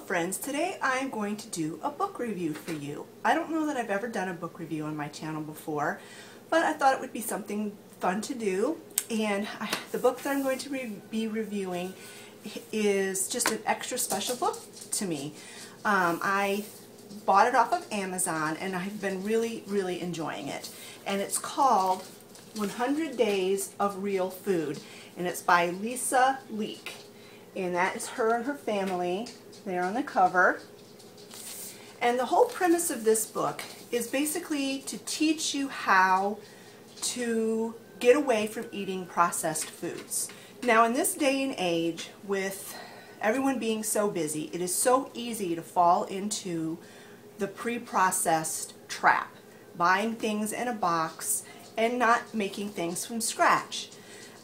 friends, today I'm going to do a book review for you. I don't know that I've ever done a book review on my channel before, but I thought it would be something fun to do. And the book that I'm going to be reviewing is just an extra special book to me. I bought it off of Amazon and I've been really enjoying it. And it's called 100 Days of Real Food, and it's by Lisa Leek. And that is her and her family there on the cover. And the whole premise of this book is basically to teach you how to get away from eating processed foods. Now, in this day and age, with everyone being so busy, it is so easy to fall into the pre-processed trap, buying things in a box and not making things from scratch.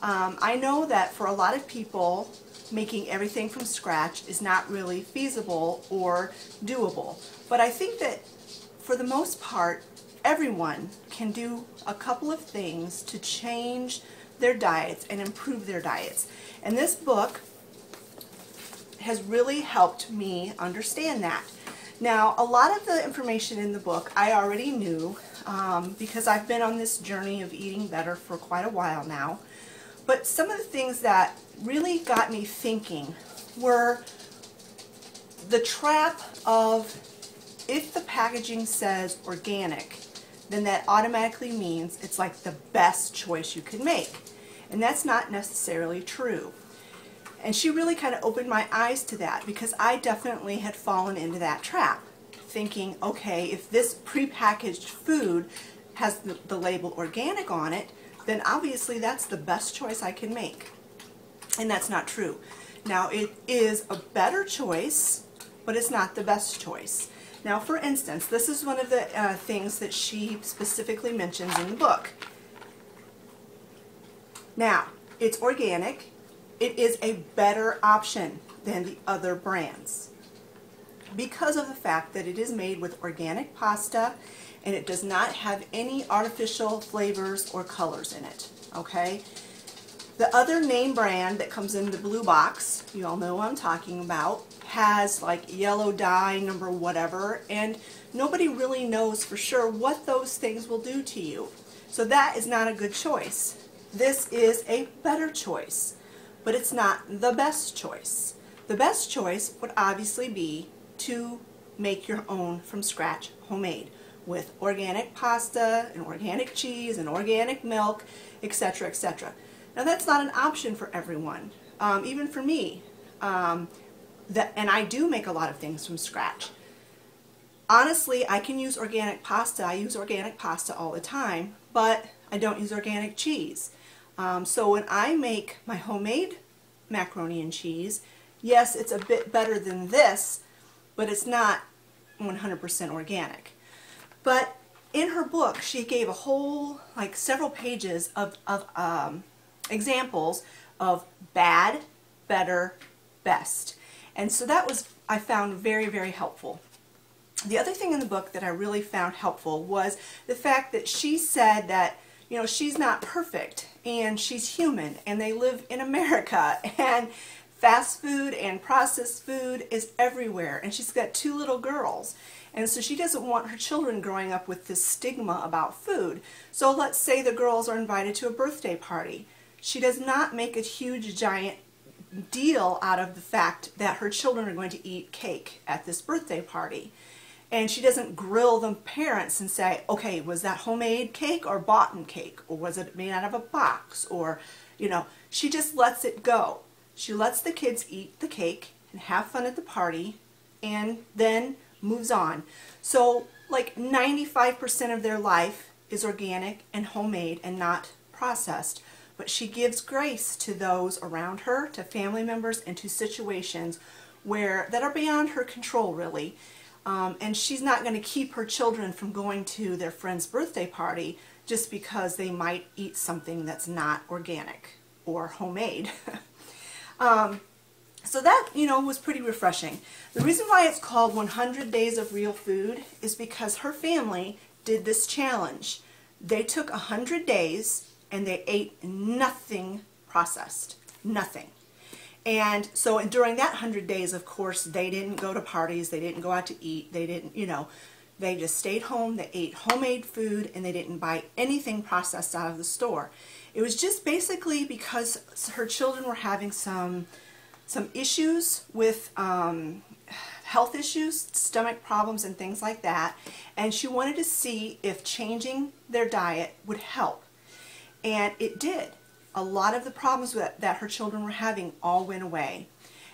I know that for a lot of people, making everything from scratch is not really feasible or doable. But I think that for the most part, everyone can do a couple of things to change their diets and improve their diets. And this book has really helped me understand that. Now, a lot of the information in the book I already knew because I've been on this journey of eating better for quite a while now. But some of the things that really got me thinking were the trap of, if the packaging says organic, then that automatically means it's like the best choice you could make. And that's not necessarily true. And she really kind of opened my eyes to that, because I definitely had fallen into that trap, thinking, okay, if this prepackaged food has the label organic on it, then obviously that's the best choice I can make. And that's not true. Now, it is a better choice, but it's not the best choice. Now, for instance, this is one of the things that she specifically mentions in the book. Now, it's organic. It is a better option than the other brands because of the fact that it is made with organic pasta and it does not have any artificial flavors or colors in it, okay? The other name brand that comes in the blue box, you all know what I'm talking about, has like yellow dye, number whatever, and nobody really knows for sure what those things will do to you. So that is not a good choice. This is a better choice, but it's not the best choice. The best choice would obviously be to make your own from scratch, homemade, with organic pasta and organic cheese and organic milk, etc., etc. Now, that's not an option for everyone, even for me. And I do make a lot of things from scratch. Honestly, I can use organic pasta. I use organic pasta all the time, but I don't use organic cheese. So when I make my homemade macaroni and cheese, yes, it's a bit better than this, but it's not 100% organic. But in her book, she gave a whole, like several pages of examples of bad, better, best. And so that was, I found very helpful. The other thing in the book that I really found helpful was the fact that she said that, you know, she's not perfect and she's human and they live in America and fast food and processed food is everywhere, and she's got 2 little girls. And so she doesn't want her children growing up with this stigma about food. So let's say the girls are invited to a birthday party. She does not make a huge giant deal out of the fact that her children are going to eat cake at this birthday party. And she doesn't grill the parents and say, okay, was that homemade cake or bought-in cake? Or was it made out of a box? Or, you know, she just lets it go. She lets the kids eat the cake and have fun at the party and then moves on. So like 95% of their life is organic and homemade and not processed. But she gives grace to those around her, to family members, and to situations that are beyond her control, really. And she's not going to keep her children from going to their friend's birthday party just because they might eat something that's not organic or homemade. So that, you know, was pretty refreshing. The reason why it's called 100 Days of Real Food is because her family did this challenge. They took 100 days and they ate nothing processed. Nothing. And so during that 100 days, of course, they didn't go to parties, they didn't go out to eat, they didn't, they just stayed home, they ate homemade food, and they didn't buy anything processed out of the store. It was just basically because her children were having some issues with health issues, stomach problems and things like that, and she wanted to see if changing their diet would help. And it did. A lot of the problems that her children were having all went away.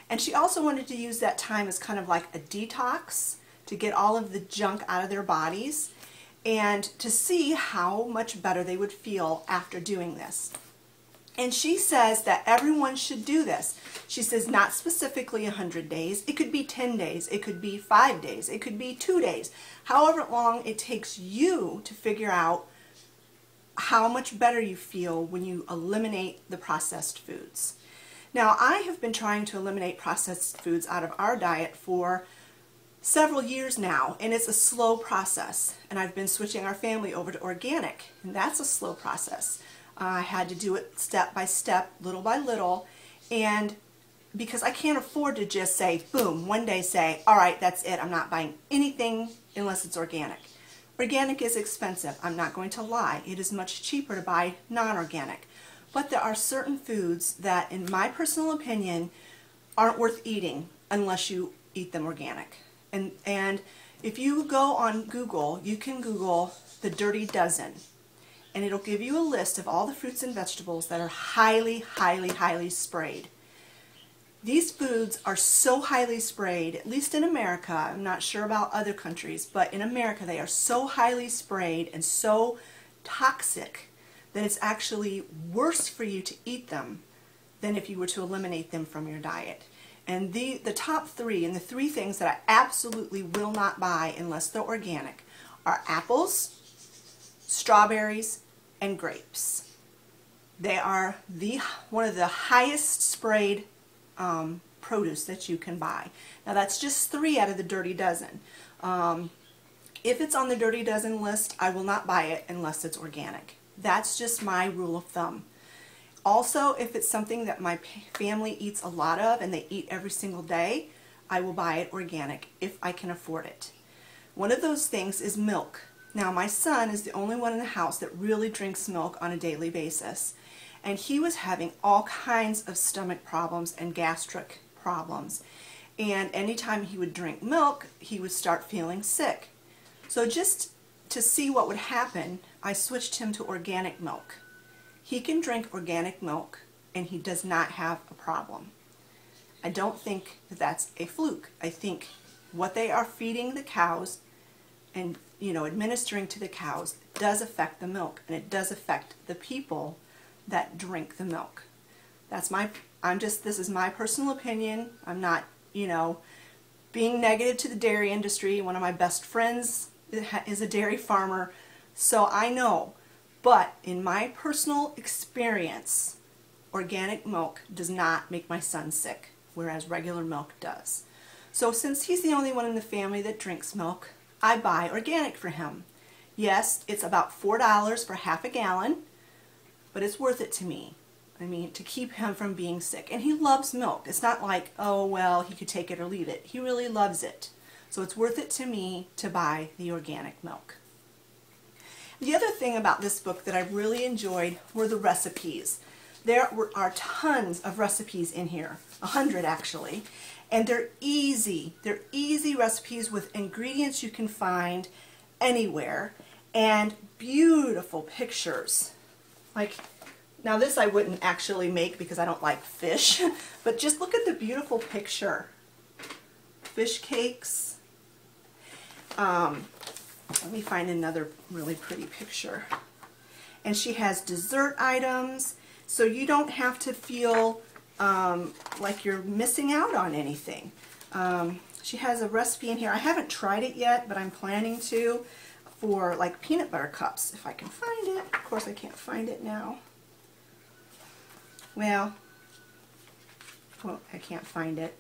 And she also wanted to use that time as kind of like a detox to get all of the junk out of their bodies and to see how much better they would feel after doing this. And she says that everyone should do this. She says not specifically 100 days. It could be 10 days. It could be 5 days. It could be 2 days. However long it takes you to figure out how much better you feel when you eliminate the processed foods. Now, I have been trying to eliminate processed foods out of our diet for several years now, and it's a slow process. And I've been switching our family over to organic, and that's a slow process. I had to do it step by step, little by little, and because I can't afford to just say, boom, one day say, all right, that's it, I'm not buying anything unless it's organic. Organic is expensive, I'm not going to lie. It is much cheaper to buy non-organic. But there are certain foods that, in my personal opinion, aren't worth eating unless you eat them organic. And if you go on Google, you can Google the Dirty Dozen, and it'll give you a list of all the fruits and vegetables that are highly, highly, highly sprayed. These foods are so highly sprayed, at least in America, I'm not sure about other countries, but in America they are so highly sprayed and so toxic that it's actually worse for you to eat them than if you were to eliminate them from your diet. And the top three, and the three things that I absolutely will not buy unless they're organic, are apples, strawberries, and grapes. They are one of the highest sprayed produce that you can buy. Now that's just 3 out of the Dirty Dozen. If it's on the Dirty Dozen list, I will not buy it unless it's organic. That's just my rule of thumb. Also, if it's something that my family eats a lot of and they eat every single day, I will buy it organic if I can afford it. One of those things is milk. Now my son is the only one in the house that really drinks milk on a daily basis. And he was having all kinds of stomach problems and gastric problems. And anytime he would drink milk, he would start feeling sick. So just to see what would happen, I switched him to organic milk. He can drink organic milk and he does not have a problem. I don't think that that's a fluke. I think what they are feeding the cows and administering to the cows does affect the milk, and it does affect the people that drink the milk. This is my personal opinion. I'm not, being negative to the dairy industry. One of my best friends is a dairy farmer, so I know. But in my personal experience, organic milk does not make my son sick, whereas regular milk does. So since he's the only one in the family that drinks milk, I buy organic for him. Yes, it's about $4 for half a gallon, but it's worth it to me. I mean, to keep him from being sick. And he loves milk. It's not like, oh, well, he could take it or leave it. He really loves it. So it's worth it to me to buy the organic milk. The other thing about this book that I really enjoyed were the recipes. There are tons of recipes in here, 100 actually, and they're easy. They're easy recipes with ingredients you can find anywhere and beautiful pictures. Like, now this I wouldn't actually make because I don't like fish, but just look at the beautiful picture. Fish cakes. Let me find another really pretty picture. And she has dessert items, so you don't have to feel like you're missing out on anything. She has a recipe in here. I haven't tried it yet, but I'm planning to, for like peanut butter cups, if I can find it. Of course I can't find it now. Well, I can't find it.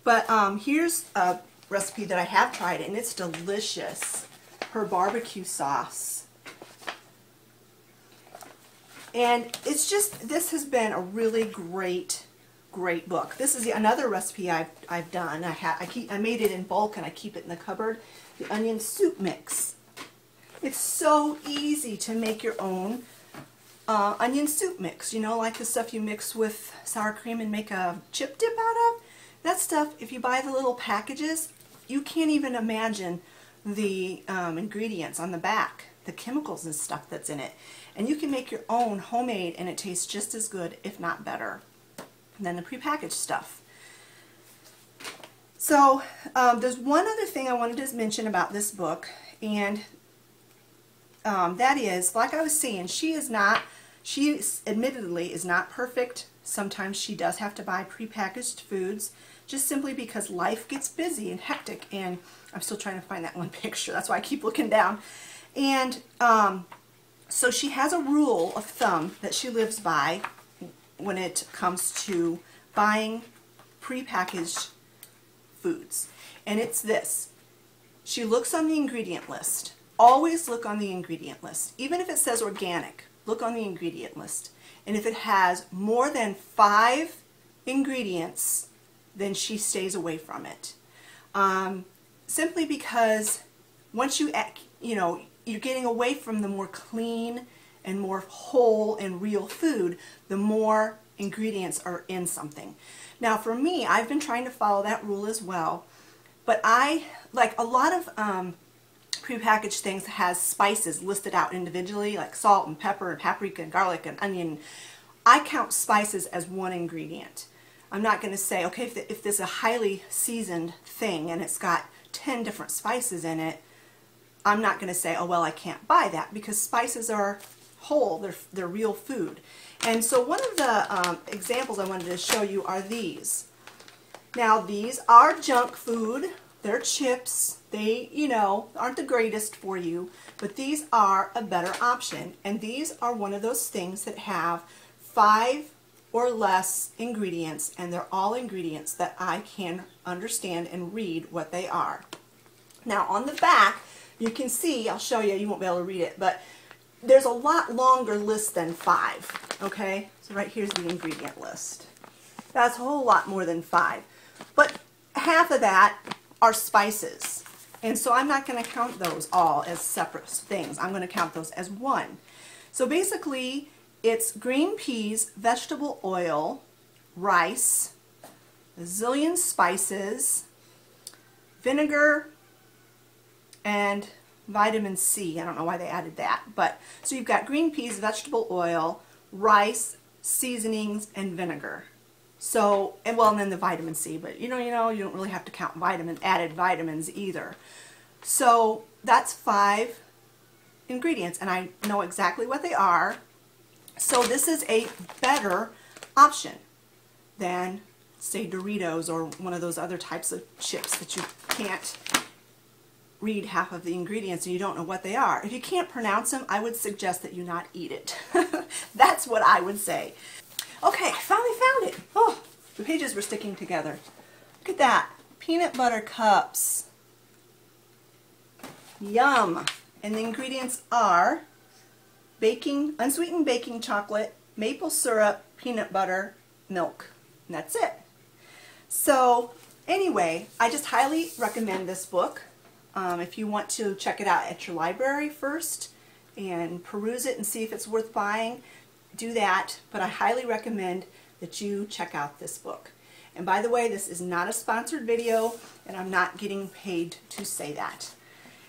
But here's a recipe that I have tried, and it's delicious. Her barbecue sauce. And it's just, this has been a really great great book. This is another recipe I've done. I made it in bulk and I keep it in the cupboard. The onion soup mix. It's so easy to make your own onion soup mix. You know, like the stuff you mix with sour cream and make a chip dip out of. That stuff, if you buy the little packages, you can't even imagine the ingredients on the back, the chemicals and stuff that's in it. And you can make your own homemade and it tastes just as good, if not better, than the prepackaged stuff. So there's one other thing I wanted to mention about this book, and that is, like I was saying, she admittedly is not perfect. Sometimes she does have to buy prepackaged foods, just simply because life gets busy and hectic, and I'm still trying to find that one picture. That's why I keep looking down. And so she has a rule of thumb that she lives by when it comes to buying prepackaged foods. And it's this. She looks on the ingredient list. Always look on the ingredient list. Even if it says organic, look on the ingredient list. And if it has more than 5 ingredients, then she stays away from it. Simply because once you're getting away from the more clean and more whole and real food, the more ingredients are in something. Now for me, I've been trying to follow that rule as well, but I, like a lot of prepackaged things, has spices listed out individually, like salt and pepper and paprika and garlic and onion. I count spices as one ingredient. I'm not going to say, okay, if there's a highly seasoned thing and it's got 10 different spices in it, I'm not going to say, oh well, I can't buy that, because spices are whole, they're real food. And so one of the examples I wanted to show you are these. Now these are junk food, they're chips, they, aren't the greatest for you, but these are a better option. And these are one of those things that have 5 or less ingredients, and they're all ingredients that I can understand and read what they are. Now on the back, you can see, I'll show you, you won't be able to read it, but there's a lot longer list than 5, okay? So right here's the ingredient list. That's a whole lot more than 5. But half of that are spices. And so I'm not going to count those all as separate things. I'm going to count those as one. So basically, it's green peas, vegetable oil, rice, a zillion spices, vinegar, and vitamin C. I don't know why they added that. But so you've got green peas, vegetable oil, rice, seasonings, and vinegar. So, and then the vitamin C, but you don't really have to count added vitamins either. So that's 5 ingredients, and I know exactly what they are. So this is a better option than, say, Doritos or one of those other types of chips that you can't read half of the ingredients and you don't know what they are. If you can't pronounce them, I would suggest that you not eat it. That's what I would say. Okay, I finally found it. Oh, the pages were sticking together. Look at that. Peanut butter cups. Yum. And the ingredients are unsweetened baking chocolate, maple syrup, peanut butter, milk. And that's it. So anyway, I just highly recommend this book. If you want to check it out at your library first and peruse it and see if it's worth buying, do that. But I highly recommend that you check out this book. And by the way, this is not a sponsored video, and I'm not getting paid to say that.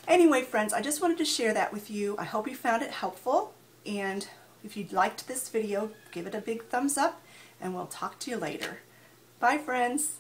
Anyway, friends, I just wanted to share that with you. I hope you found it helpful. And if you liked this video, give it a big thumbs up, and we'll talk to you later. Bye, friends.